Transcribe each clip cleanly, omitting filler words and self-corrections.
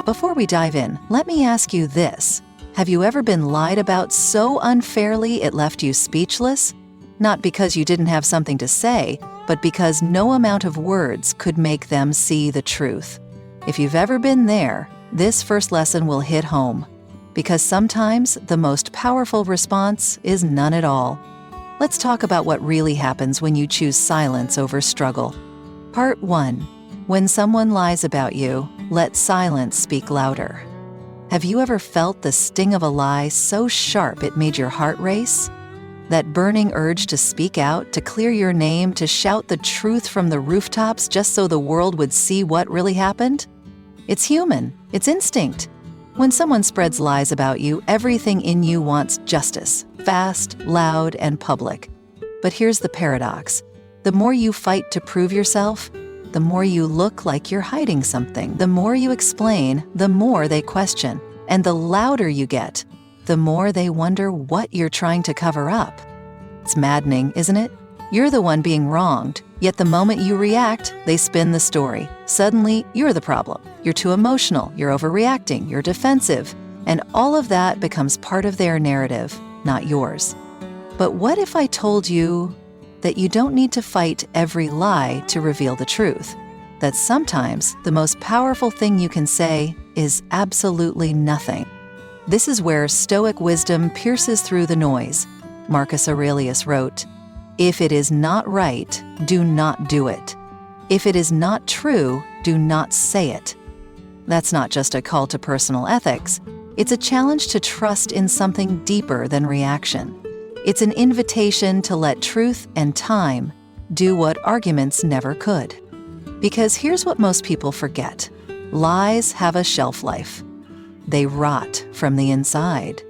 Before we dive in, let me ask you this. Have you ever been lied about so unfairly it left you speechless? Not because you didn't have something to say, but because no amount of words could make them see the truth. If you've ever been there, this first lesson will hit home. Because sometimes the most powerful response is none at all. Let's talk about what really happens when you choose silence over struggle. Part 1. When someone lies about you, let silence speak louder. Have you ever felt the sting of a lie so sharp it made your heart race? That burning urge to speak out, to clear your name, to shout the truth from the rooftops just so the world would see what really happened? It's human. It's instinct. When someone spreads lies about you, everything in you wants justice, fast, loud, and public. But here's the paradox. The more you fight to prove yourself, the more you look like you're hiding something. The more you explain, the more they question. And the louder you get, the more they wonder what you're trying to cover up. It's maddening, isn't it? You're the one being wronged, yet the moment you react, they spin the story. Suddenly, you're the problem. You're too emotional, you're overreacting, you're defensive, and all of that becomes part of their narrative, not yours. But what if I told you that you don't need to fight every lie to reveal the truth? That sometimes the most powerful thing you can say is absolutely nothing. This is where Stoic wisdom pierces through the noise. Marcus Aurelius wrote, "If it is not right, do not do it. If it is not true, do not say it." That's not just a call to personal ethics. It's a challenge to trust in something deeper than reaction. It's an invitation to let truth and time do what arguments never could. Because here's what most people forget. Lies have a shelf life. They rot from the inside.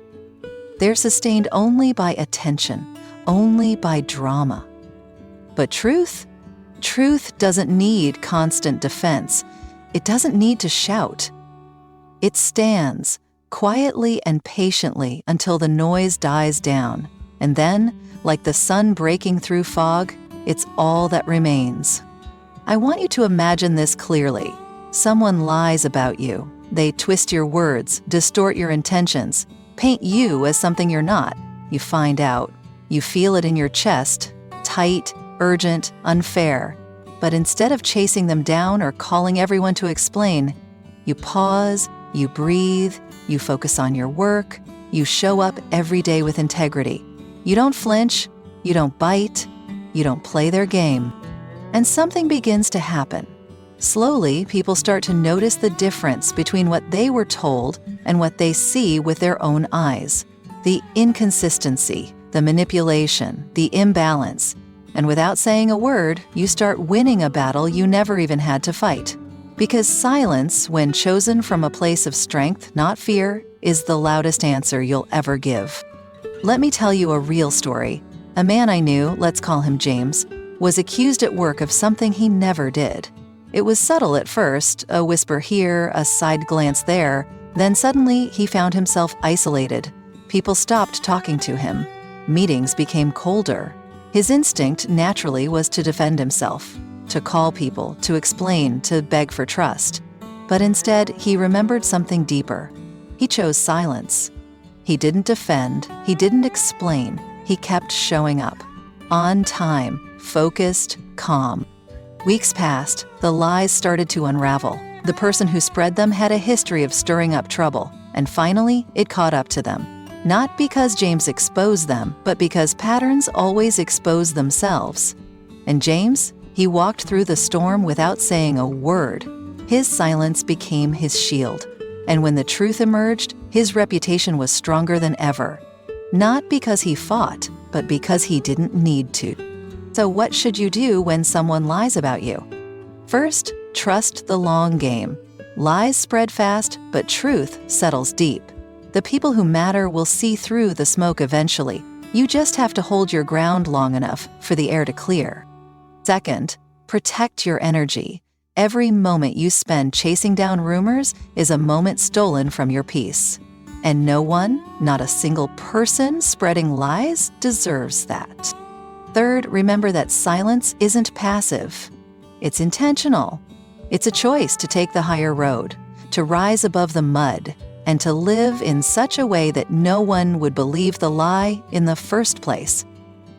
They're sustained only by attention, only by drama. But truth? Truth doesn't need constant defense. It doesn't need to shout. It stands quietly and patiently until the noise dies down. And then, like the sun breaking through fog, it's all that remains. I want you to imagine this clearly. Someone lies about you. They twist your words, distort your intentions, paint you as something you're not. You find out. You feel it in your chest, tight, urgent, unfair. But instead of chasing them down or calling everyone to explain, you pause, you breathe, you focus on your work, you show up every day with integrity. You don't flinch, you don't bite, you don't play their game. And something begins to happen. Slowly, people start to notice the difference between what they were told and what they see with their own eyes. The inconsistency, the manipulation, the imbalance. And without saying a word, you start winning a battle you never even had to fight. Because silence, when chosen from a place of strength, not fear, is the loudest answer you'll ever give. Let me tell you a real story. A man I knew, let's call him James, was accused at work of something he never did. It was subtle at first, a whisper here, a side glance there. Then suddenly, he found himself isolated. People stopped talking to him. Meetings became colder. His instinct, naturally, was to defend himself, to call people, to explain, to beg for trust. But instead, he remembered something deeper. He chose silence. He didn't defend, he didn't explain, he kept showing up. On time, focused, calm. Weeks passed, the lies started to unravel. The person who spread them had a history of stirring up trouble, and finally, it caught up to them. Not because James exposed them, but because patterns always expose themselves. And James, he walked through the storm without saying a word. His silence became his shield. And when the truth emerged, his reputation was stronger than ever. Not because he fought, but because he didn't need to. So what should you do when someone lies about you? First, trust the long game. Lies spread fast, but truth settles deep. The people who matter will see through the smoke eventually. You just have to hold your ground long enough for the air to clear. Second, protect your energy. Every moment you spend chasing down rumors is a moment stolen from your peace. And no one, not a single person spreading lies, deserves that. Third, remember that silence isn't passive. It's intentional. It's a choice to take the higher road, to rise above the mud, and to live in such a way that no one would believe the lie in the first place.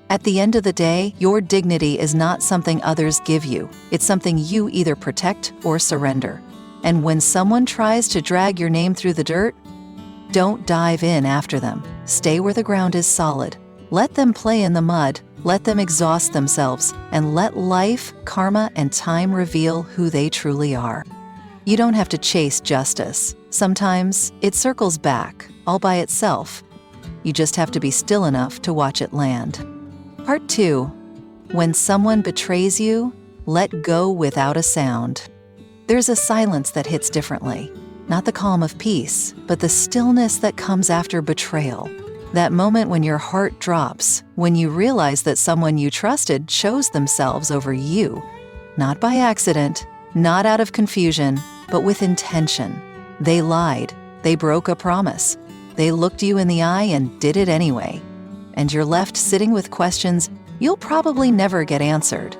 At the end of the day, your dignity is not something others give you. It's something you either protect or surrender. And when someone tries to drag your name through the dirt, don't dive in after them. Stay where the ground is solid. Let them play in the mud. Let them exhaust themselves, and let life, karma, and time reveal who they truly are. You don't have to chase justice. Sometimes it circles back, all by itself. You just have to be still enough to watch it land. Part 2. When someone betrays you, let go without a sound. There's a silence that hits differently. Not the calm of peace, but the stillness that comes after betrayal. That moment when your heart drops, when you realize that someone you trusted chose themselves over you. Not by accident, not out of confusion, but with intention. They lied. They broke a promise. They looked you in the eye and did it anyway. And you're left sitting with questions you'll probably never get answered.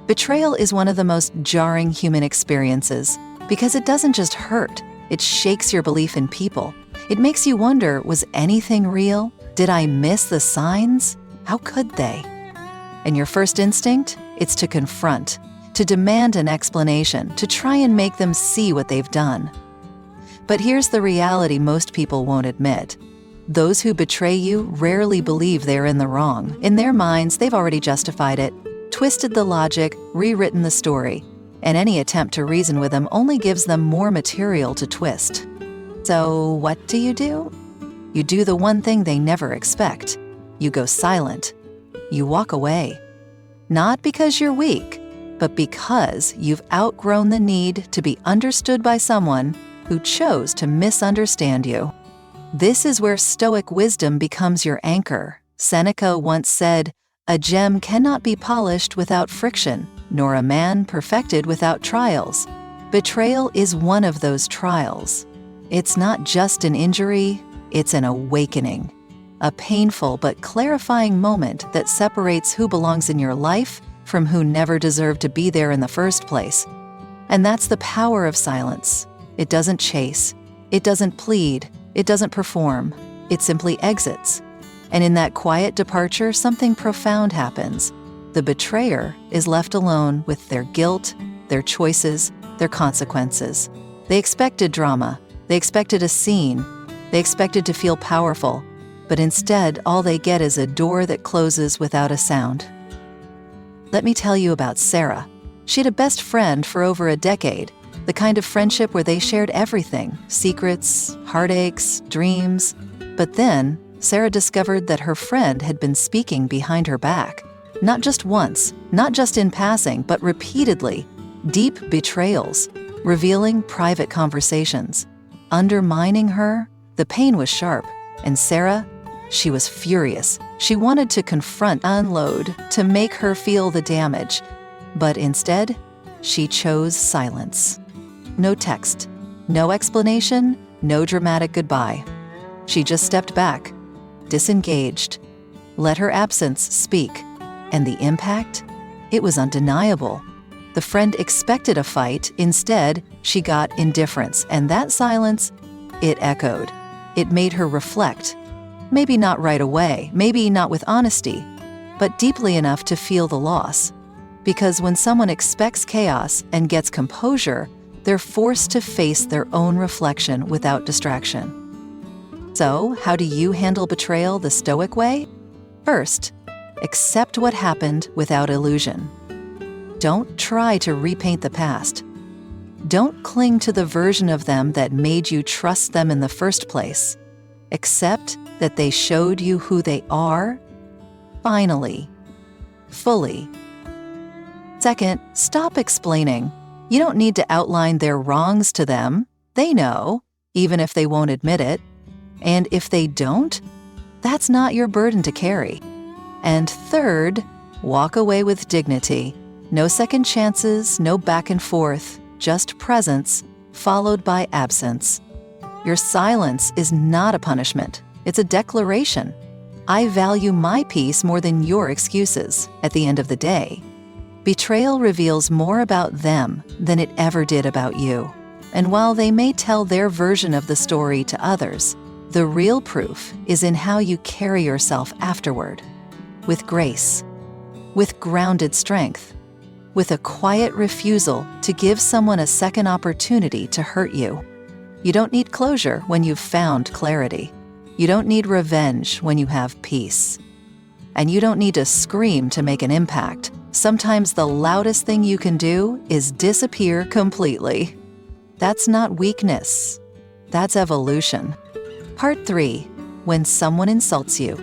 Betrayal is one of the most jarring human experiences because it doesn't just hurt, it shakes your belief in people. It makes you wonder, was anything real? Did I miss the signs? How could they? And your first instinct? It's to confront, to demand an explanation, to try and make them see what they've done. But here's the reality most people won't admit. Those who betray you rarely believe they're in the wrong. In their minds, they've already justified it, twisted the logic, rewritten the story, and any attempt to reason with them only gives them more material to twist. So what do? You do the one thing they never expect. You go silent. You walk away. Not because you're weak, but because you've outgrown the need to be understood by someone who chose to misunderstand you. This is where Stoic wisdom becomes your anchor. Seneca once said, "A gem cannot be polished without friction, nor a man perfected without trials." Betrayal is one of those trials. It's not just an injury, it's an awakening. A painful but clarifying moment that separates who belongs in your life from who never deserved to be there in the first place. And that's the power of silence. It doesn't chase, it doesn't plead, it doesn't perform, it simply exits. And in that quiet departure, something profound happens. The betrayer is left alone with their guilt, their choices, their consequences. They expected drama, they expected a scene, they expected to feel powerful, but instead all they get is a door that closes without a sound. Let me tell you about Sarah. She had a best friend for over a decade, the kind of friendship where they shared everything, secrets, heartaches, dreams. But then, Sarah discovered that her friend had been speaking behind her back. Not just once, not just in passing, but repeatedly. Deep betrayals, revealing private conversations. Undermining her, the pain was sharp. And Sarah, she was furious. She wanted to confront, unload, to make her feel the damage. But instead, she chose silence. No text, no explanation, no dramatic goodbye. She just stepped back, disengaged, let her absence speak. And the impact? It was undeniable. The friend expected a fight. Instead, she got indifference. And that silence, it echoed. It made her reflect. Maybe not right away, maybe not with honesty, but deeply enough to feel the loss. Because when someone expects chaos and gets composure, they're forced to face their own reflection without distraction. So, how do you handle betrayal the Stoic way? First, accept what happened without illusion. Don't try to repaint the past. Don't cling to the version of them that made you trust them in the first place. Accept that they showed you who they are, finally, fully. Second, stop explaining. You don't need to outline their wrongs to them. They know, even if they won't admit it. And if they don't, that's not your burden to carry. And third, walk away with dignity. No second chances, no back and forth, just presence, followed by absence. Your silence is not a punishment. It's a declaration. I value my peace more than your excuses at the end of the day. Betrayal reveals more about them than it ever did about you. And while they may tell their version of the story to others, the real proof is in how you carry yourself afterward. With grace, with grounded strength, with a quiet refusal to give someone a second opportunity to hurt you. You don't need closure when you've found clarity. You don't need revenge when you have peace. And you don't need to scream to make an impact. Sometimes the loudest thing you can do is disappear completely. That's not weakness. That's evolution. Part 3. When someone insults you,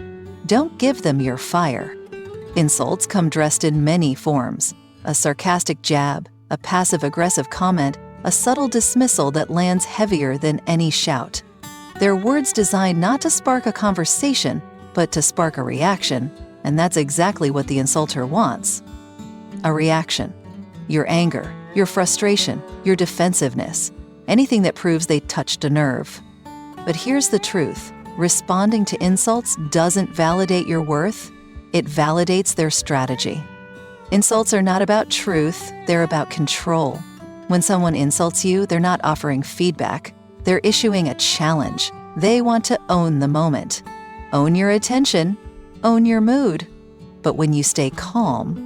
don't give them your fire. Insults come dressed in many forms: a sarcastic jab, a passive-aggressive comment, a subtle dismissal that lands heavier than any shout. They're words designed not to spark a conversation, but to spark a reaction, and that's exactly what the insulter wants. A reaction. Your anger, your frustration, your defensiveness, anything that proves they touched a nerve. But here's the truth. Responding to insults doesn't validate your worth, it validates their strategy. Insults are not about truth, they're about control. When someone insults you, they're not offering feedback, they're issuing a challenge. They want to own the moment. Own your attention, own your mood. But when you stay calm,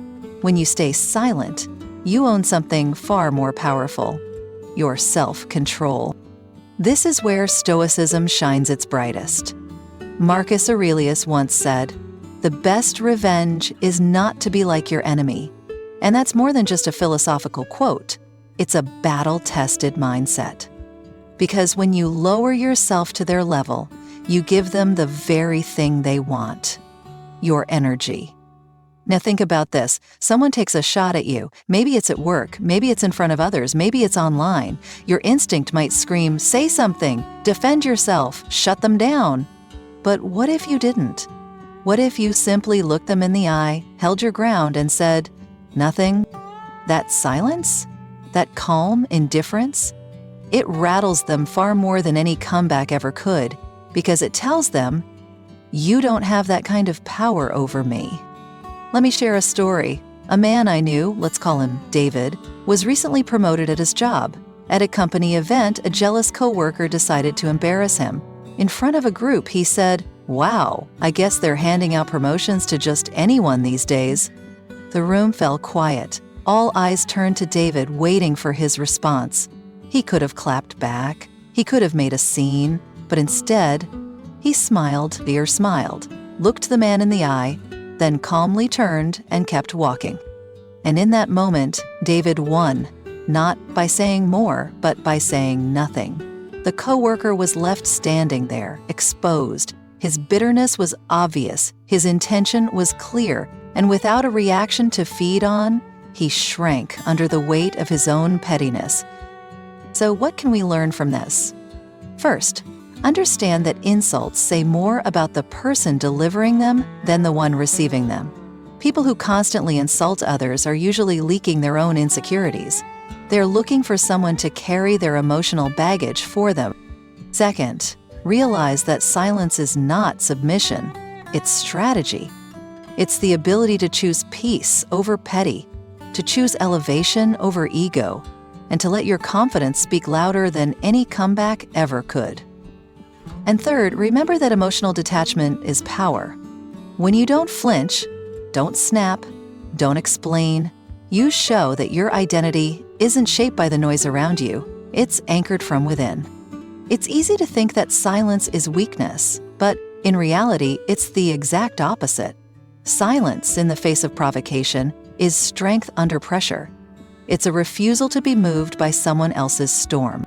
when you stay silent, you own something far more powerful: your self-control. This is where Stoicism shines its brightest. Marcus Aurelius once said, "The best revenge is not to be like your enemy." And that's more than just a philosophical quote. It's a battle-tested mindset. Because when you lower yourself to their level, you give them the very thing they want: your energy. Now think about this. Someone takes a shot at you. Maybe it's at work, maybe it's in front of others, maybe it's online. Your instinct might scream, "Say something, defend yourself, shut them down." But what if you didn't? What if you simply looked them in the eye, held your ground, and said, "Nothing"? That silence? That calm indifference? It rattles them far more than any comeback ever could, because it tells them, "You don't have that kind of power over me." Let me share a story. A man I knew, let's call him David, was recently promoted at his job. At a company event, a jealous coworker decided to embarrass him. In front of a group, he said, "Wow, I guess they're handing out promotions to just anyone these days." The room fell quiet. All eyes turned to David, waiting for his response. He could have clapped back. He could have made a scene. But instead, he smiled, looked the man in the eye, then calmly turned and kept walking. And in that moment, David won, not by saying more, but by saying nothing. The coworker was left standing there, exposed. His bitterness was obvious, his intention was clear, and without a reaction to feed on, he shrank under the weight of his own pettiness. So what can we learn from this? First, understand that insults say more about the person delivering them than the one receiving them. People who constantly insult others are usually leaking their own insecurities. They're looking for someone to carry their emotional baggage for them. Second, realize that silence is not submission, it's strategy. It's the ability to choose peace over petty, to choose elevation over ego, and to let your confidence speak louder than any comeback ever could. And third, remember that emotional detachment is power. When you don't flinch, don't snap, don't explain, you show that your identity isn't shaped by the noise around you, it's anchored from within. It's easy to think that silence is weakness, but in reality, it's the exact opposite. Silence in the face of provocation is strength under pressure. It's a refusal to be moved by someone else's storm.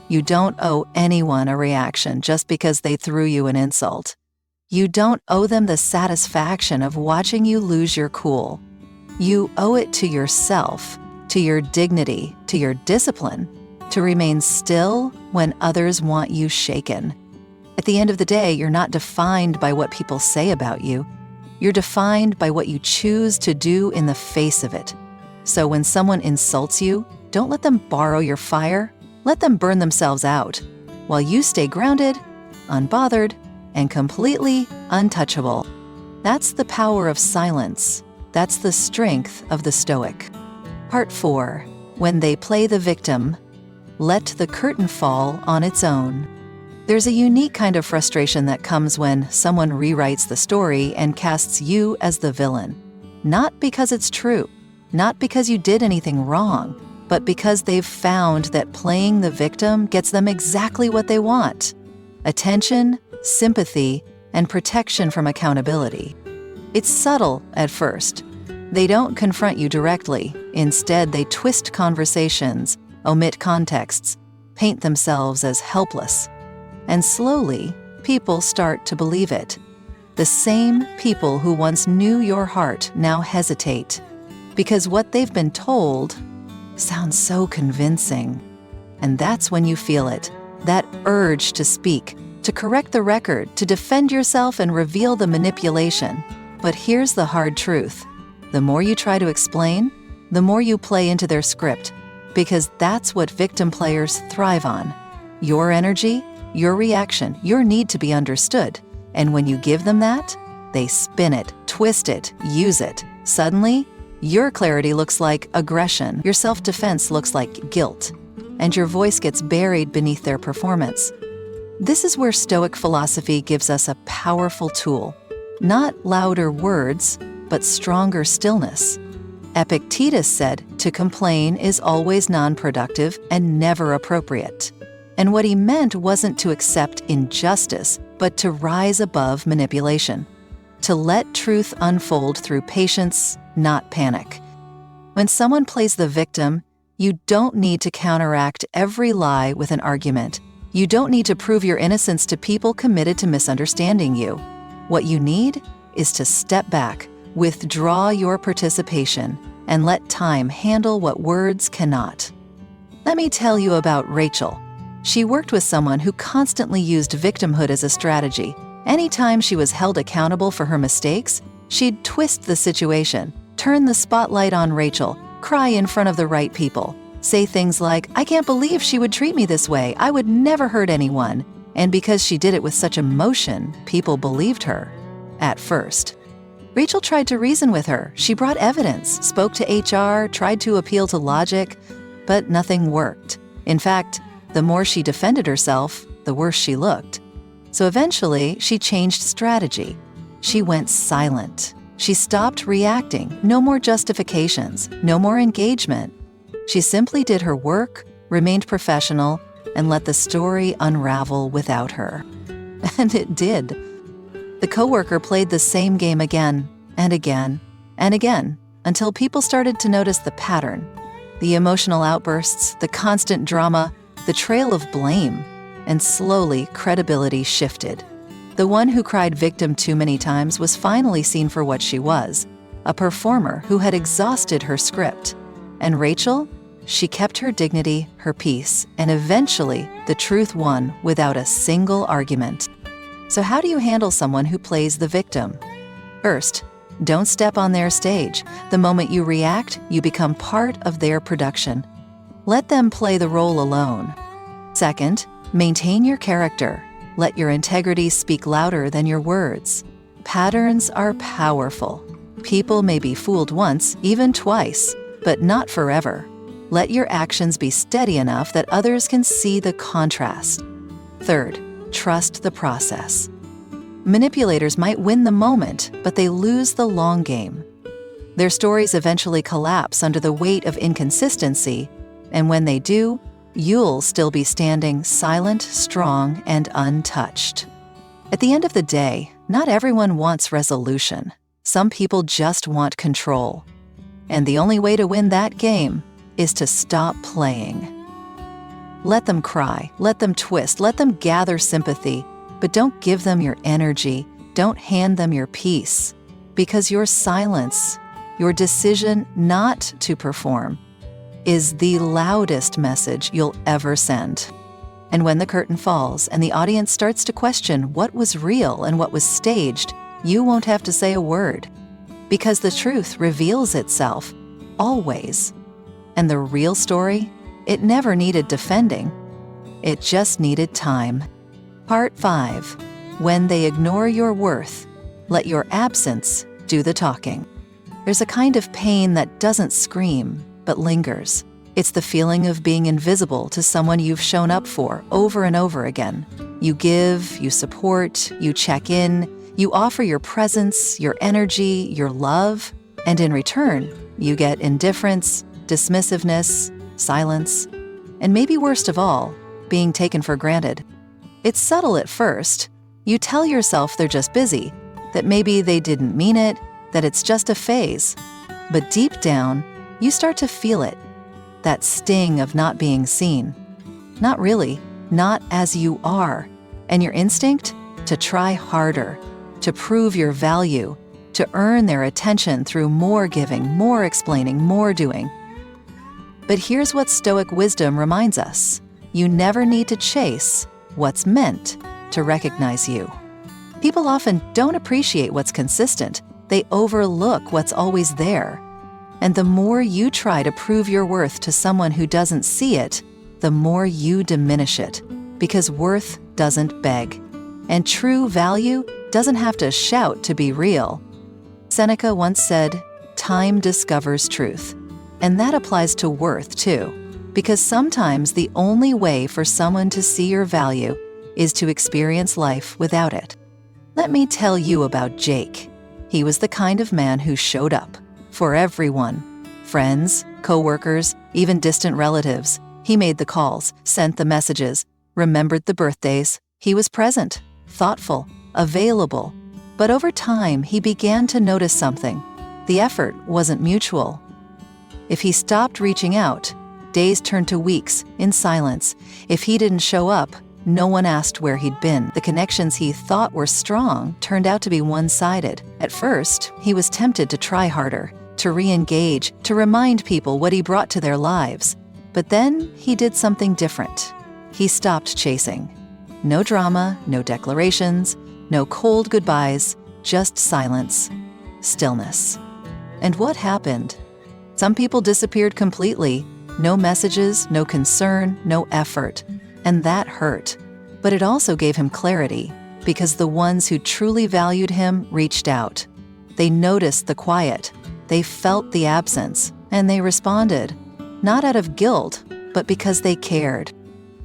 You don't owe anyone a reaction just because they threw you an insult. You don't owe them the satisfaction of watching you lose your cool. You owe it to yourself, to your dignity, to your discipline, to remain still when others want you shaken. At the end of the day, you're not defined by what people say about you. You're defined by what you choose to do in the face of it. So when someone insults you, don't let them borrow your fire. Let them burn themselves out, while you stay grounded, unbothered, and completely untouchable. That's the power of silence. That's the strength of the Stoic. Part 4. When they play the victim, let the curtain fall on its own. There's a unique kind of frustration that comes when someone rewrites the story and casts you as the villain. Not because it's true, not because you did anything wrong, but because they've found that playing the victim gets them exactly what they want: attention, sympathy, and protection from accountability. It's subtle at first. They don't confront you directly. Instead, they twist conversations, omit contexts, paint themselves as helpless. And slowly, people start to believe it. The same people who once knew your heart now hesitate, because what they've been told sounds so convincing. And that's when you feel it, that urge to speak, to correct the record, to defend yourself and reveal the manipulation. But here's the hard truth. The more you try to explain, the more you play into their script, because that's what victim players thrive on. Your energy, your reaction, your need to be understood. And when you give them that, they spin it, twist it, use it. Suddenly, your clarity looks like aggression, your self-defense looks like guilt, and your voice gets buried beneath their performance. This is where Stoic philosophy gives us a powerful tool. Not louder words, but stronger stillness. Epictetus said, to complain is always non-productive and never appropriate. And what he meant wasn't to accept injustice, but to rise above manipulation. To let truth unfold through patience, not panic. When someone plays the victim, you don't need to counteract every lie with an argument. You don't need to prove your innocence to people committed to misunderstanding you. What you need is to step back, withdraw your participation, and let time handle what words cannot. Let me tell you about Rachel. She worked with someone who constantly used victimhood as a strategy. Anytime she was held accountable for her mistakes, she'd twist the situation, turn the spotlight on Rachel, cry in front of the right people, say things like, "I can't believe she would treat me this way. I would never hurt anyone." And because she did it with such emotion, people believed her. At first. Rachel tried to reason with her. She brought evidence, spoke to HR, tried to appeal to logic, but nothing worked. In fact, the more she defended herself, the worse she looked. So eventually, she changed strategy. She went silent. She stopped reacting. No more justifications, no more engagement. She simply did her work, remained professional, and let the story unravel without her. And it did. The coworker played the same game again and again and again until people started to notice the pattern, the emotional outbursts, the constant drama, the trail of blame, and slowly credibility shifted. The one who cried victim too many times was finally seen for what she was, a performer who had exhausted her script. And Rachel? She kept her dignity, her peace, and eventually the truth won without a single argument. So how do you handle someone who plays the victim? First, don't step on their stage. The moment you react, you become part of their production. Let them play the role alone. Second, maintain your character. Let your integrity speak louder than your words. Patterns are powerful. People may be fooled once, even twice, but not forever. Let your actions be steady enough that others can see the contrast. Third, trust the process. Manipulators might win the moment, but they lose the long game. Their stories eventually collapse under the weight of inconsistency, and when they do, you'll still be standing silent, strong, and untouched. At the end of the day, not everyone wants resolution. Some people just want control. And the only way to win that game is to stop playing. Let them cry, let them twist, let them gather sympathy, but don't give them your energy, don't hand them your peace, because your silence, your decision not to perform, is the loudest message you'll ever send. And when the curtain falls and the audience starts to question what was real and what was staged, you won't have to say a word, because the truth reveals itself, always. And the real story, it never needed defending. It just needed time. Part 5. When they ignore your worth, let your absence do the talking. There's a kind of pain that doesn't scream, but lingers. It's the feeling of being invisible to someone you've shown up for over and over again. You give, you support, you check in, you offer your presence, your energy, your love, and in return, you get indifference, dismissiveness, silence, and maybe worst of all, being taken for granted. It's subtle at first. You tell yourself they're just busy, that maybe they didn't mean it, that it's just a phase. But deep down, you start to feel it, that sting of not being seen. Not really, not as you are. And your instinct? To try harder, to prove your value, to earn their attention through more giving, more explaining, more doing. But here's what Stoic wisdom reminds us. You never need to chase what's meant to recognize you. People often don't appreciate what's consistent. They overlook what's always there. And the more you try to prove your worth to someone who doesn't see it, the more you diminish it, because worth doesn't beg. And true value doesn't have to shout to be real. Seneca once said, "Time discovers truth." And that applies to worth too, because sometimes the only way for someone to see your value is to experience life without it. Let me tell you about Jake. He was the kind of man who showed up for everyone. Friends, co-workers, even distant relatives. He made the calls, sent the messages, remembered the birthdays. He was present, thoughtful, available. But over time, he began to notice something. The effort wasn't mutual. If he stopped reaching out, days turned to weeks in silence. If he didn't show up, no one asked where he'd been. The connections he thought were strong turned out to be one-sided. At first, he was tempted to try harder, to re-engage, to remind people what he brought to their lives. But then he did something different. He stopped chasing. No drama, no declarations, no cold goodbyes, just silence, stillness. And what happened? Some people disappeared completely. No messages, no concern, no effort. And that hurt. But it also gave him clarity, because the ones who truly valued him reached out. They noticed the quiet, they felt the absence, and they responded, not out of guilt, but because they cared.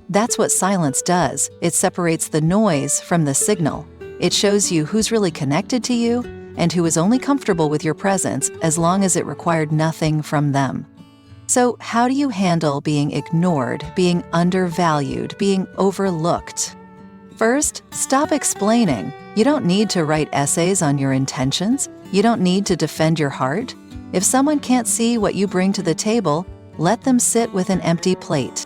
That's what silence does. It separates the noise from the signal. It shows you who's really connected to you and who is only comfortable with your presence as long as it required nothing from them. So how do you handle being ignored, being undervalued, being overlooked? First, stop explaining. You don't need to write essays on your intentions. You don't need to defend your heart. If someone can't see what you bring to the table, let them sit with an empty plate.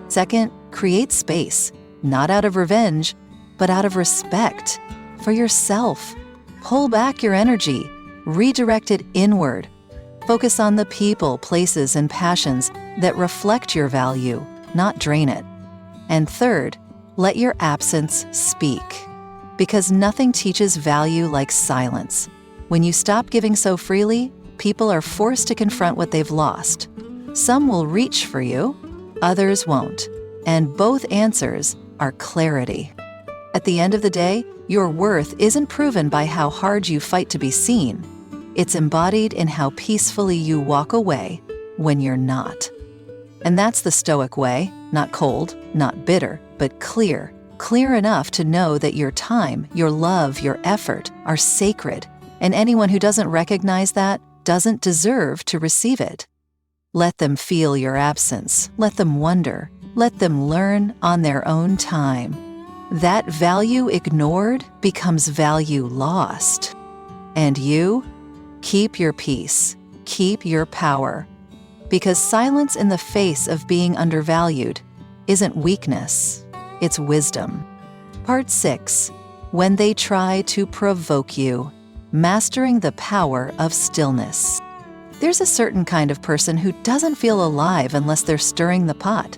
Second, create space, not out of revenge, but out of respect for yourself. Pull back your energy, redirect it inward. Focus on the people, places, and passions that reflect your value, not drain it. And third, let your absence speak, because nothing teaches value like silence. When you stop giving so freely, people are forced to confront what they've lost. Some will reach for you, others won't. And both answers are clarity. At the end of the day, your worth isn't proven by how hard you fight to be seen. It's embodied in how peacefully you walk away when you're not. And that's the Stoic way, not cold, not bitter, but clear. Clear enough to know that your time, your love, your effort are sacred, and anyone who doesn't recognize that doesn't deserve to receive it. Let them feel your absence. Let them wonder. Let them learn on their own time. That value ignored becomes value lost. And you? Keep your peace. Keep your power. Because silence in the face of being undervalued isn't weakness, it's wisdom. Part 6. When they try to provoke you. Mastering the power of stillness. There's a certain kind of person who doesn't feel alive unless they're stirring the pot.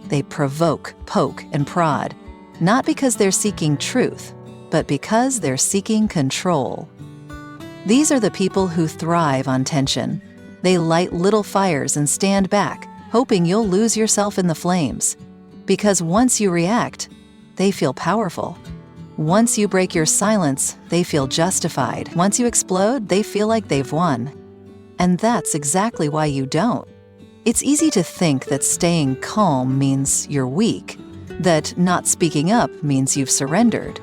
They provoke, poke, and prod, not because they're seeking truth, but because they're seeking control. These are the people who thrive on tension. They light little fires and stand back, hoping you'll lose yourself in the flames. Because once you react, they feel powerful. Once you break your silence, they feel justified. Once you explode, they feel like they've won. And that's exactly why you don't. It's easy to think that staying calm means you're weak, that not speaking up means you've surrendered.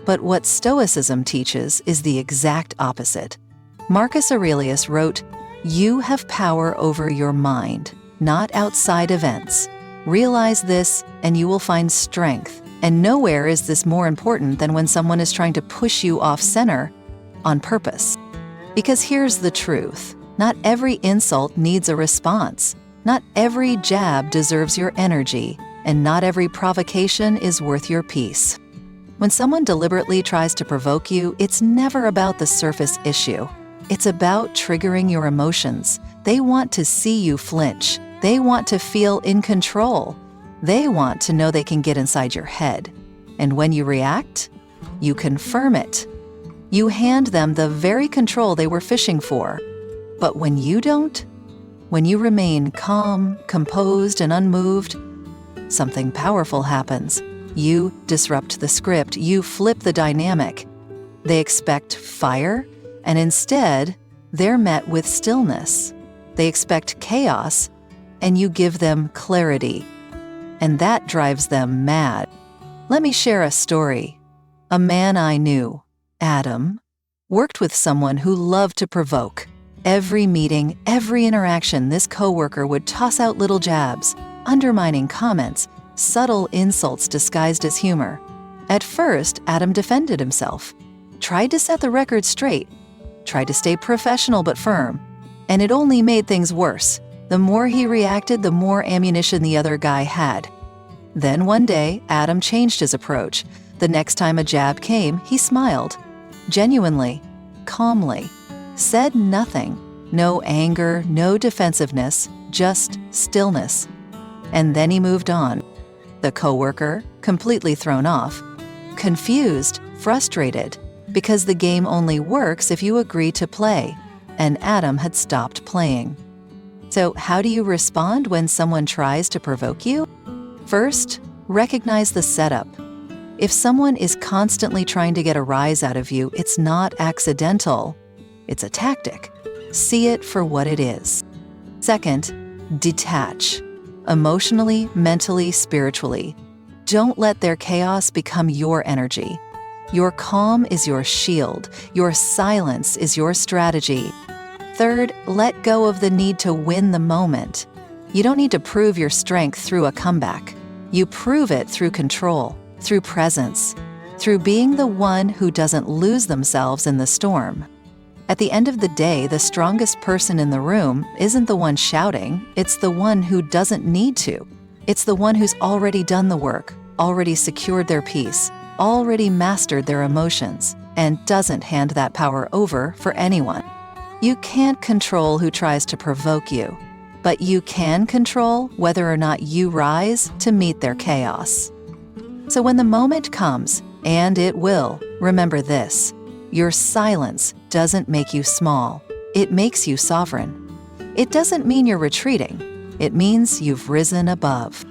But what Stoicism teaches is the exact opposite. Marcus Aurelius wrote, "You have power over your mind, not outside events. Realize this, and you will find strength. And nowhere is this more important than when someone is trying to push you off center on purpose." Because here's the truth. Not every insult needs a response. Not every jab deserves your energy, and not every provocation is worth your peace. When someone deliberately tries to provoke you, it's never about the surface issue. It's about triggering your emotions. They want to see you flinch. They want to feel in control. They want to know they can get inside your head. And when you react, you confirm it. You hand them the very control they were fishing for. But when you don't, when you remain calm, composed, and unmoved, something powerful happens. You disrupt the script. You flip the dynamic. They expect fire, and instead, they're met with stillness. They expect chaos, and you give them clarity. And that drives them mad. Let me share a story. A man I knew, Adam, worked with someone who loved to provoke. Every meeting, every interaction, this coworker would toss out little jabs, undermining comments, subtle insults disguised as humor. At first, Adam defended himself, tried to set the record straight, tried to stay professional but firm, and it only made things worse. The more he reacted, the more ammunition the other guy had. Then one day, Adam changed his approach. The next time a jab came, he smiled, genuinely, calmly, said nothing, no anger, no defensiveness, just stillness. And then he moved on. The coworker, completely thrown off, confused, frustrated, because the game only works if you agree to play, and Adam had stopped playing. So how do you respond when someone tries to provoke you? First, recognize the setup. If someone is constantly trying to get a rise out of you, it's not accidental. It's a tactic. See it for what it is. Second, detach. Emotionally, mentally, spiritually. Don't let their chaos become your energy. Your calm is your shield. Your silence is your strategy. Third, let go of the need to win the moment. You don't need to prove your strength through a comeback. You prove it through control, through presence, through being the one who doesn't lose themselves in the storm. At the end of the day, the strongest person in the room isn't the one shouting, it's the one who doesn't need to. It's the one who's already done the work, already secured their peace, already mastered their emotions, and doesn't hand that power over for anyone. You can't control who tries to provoke you, but you can control whether or not you rise to meet their chaos. So when the moment comes, and it will, remember this: your silence doesn't make you small. It makes you sovereign. It doesn't mean you're retreating. It means you've risen above.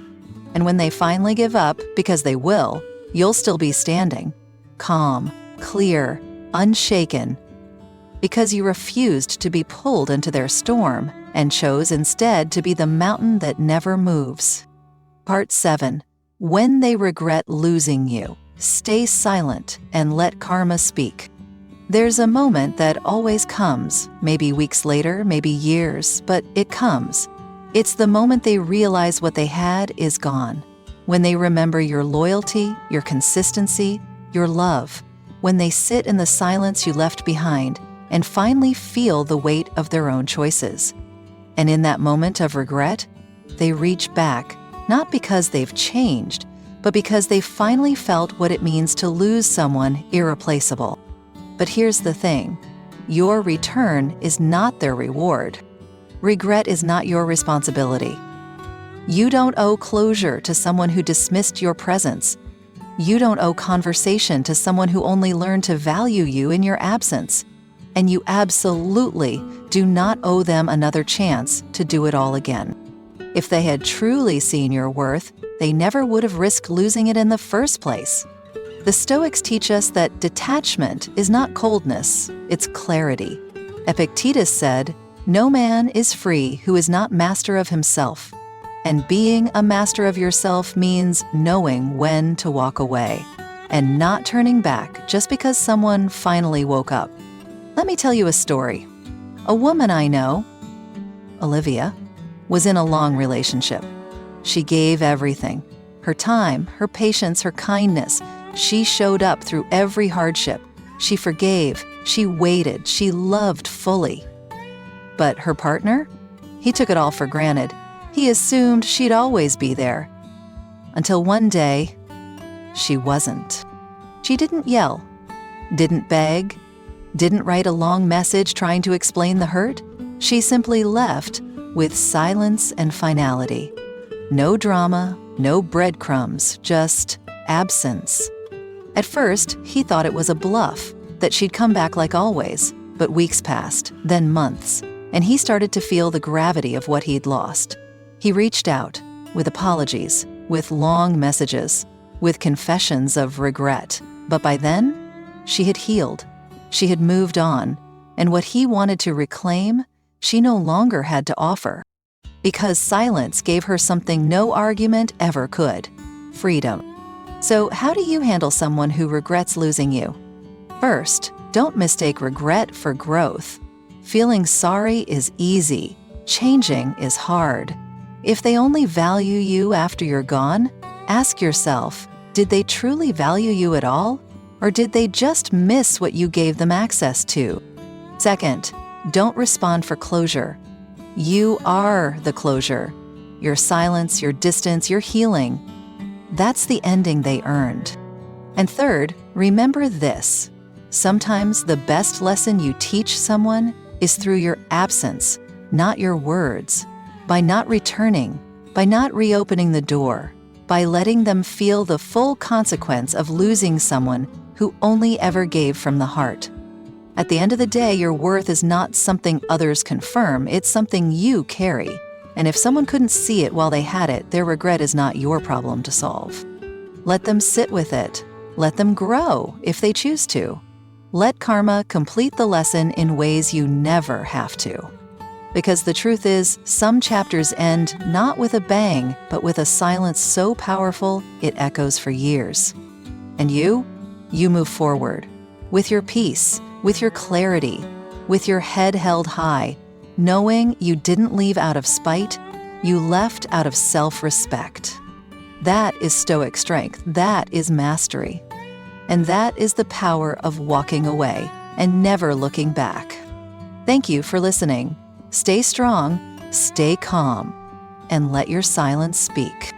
And when they finally give up, because they will, you'll still be standing, calm, clear, unshaken, because you refused to be pulled into their storm and chose instead to be the mountain that never moves. Part 7. When they regret losing you, stay silent and let karma speak. There's a moment that always comes, maybe weeks later, maybe years, but it comes. It's the moment they realize what they had is gone. When they remember your loyalty, your consistency, your love. When they sit in the silence you left behind and finally feel the weight of their own choices. And in that moment of regret, they reach back, not because they've changed, but because they finally felt what it means to lose someone irreplaceable. But here's the thing, your return is not their reward. Regret is not your responsibility. You don't owe closure to someone who dismissed your presence. You don't owe conversation to someone who only learned to value you in your absence. And you absolutely do not owe them another chance to do it all again. If they had truly seen your worth, they never would have risked losing it in the first place. The Stoics teach us that detachment is not coldness, it's clarity. Epictetus said, No man is free who is not master of himself. And being a master of yourself means knowing when to walk away and not turning back just because someone finally woke up. Let me tell you a story. A woman I know, Olivia, was in a long relationship. She gave everything. Her time, her patience, her kindness. She showed up through every hardship. She forgave, she waited, she loved fully. But her partner? He took it all for granted. He assumed she'd always be there. Until one day, she wasn't. She didn't yell, didn't beg, didn't write a long message trying to explain the hurt. She simply left with silence and finality. No drama, no breadcrumbs, just absence. At first, he thought it was a bluff, that she'd come back like always, but weeks passed, then months, and he started to feel the gravity of what he'd lost. He reached out, with apologies, with long messages, with confessions of regret. But by then, she had healed. She had moved on, and what he wanted to reclaim, she no longer had to offer. Because silence gave her something no argument ever could: freedom. So how do you handle someone who regrets losing you? First, don't mistake regret for growth. Feeling sorry is easy. Changing is hard. If they only value you after you're gone, ask yourself, did they truly value you at all? Or did they just miss what you gave them access to? Second, don't respond for closure. You are the closure. Your silence, your distance, your healing. That's the ending they earned. And third, remember this. Sometimes the best lesson you teach someone is through your absence, not your words. By not returning, by not reopening the door, by letting them feel the full consequence of losing someone who only ever gave from the heart. At the end of the day, your worth is not something others confirm, it's something you carry. And if someone couldn't see it while they had it, their regret is not your problem to solve. Let them sit with it. Let them grow if they choose to. Let karma complete the lesson in ways you never have to. Because the truth is, some chapters end not with a bang, but with a silence so powerful it echoes for years. And you move forward, with your peace, with your clarity, with your head held high, knowing you didn't leave out of spite, you left out of self-respect. That is Stoic strength, that is mastery. And that is the power of walking away and never looking back. Thank you for listening. Stay strong, stay calm, and let your silence speak.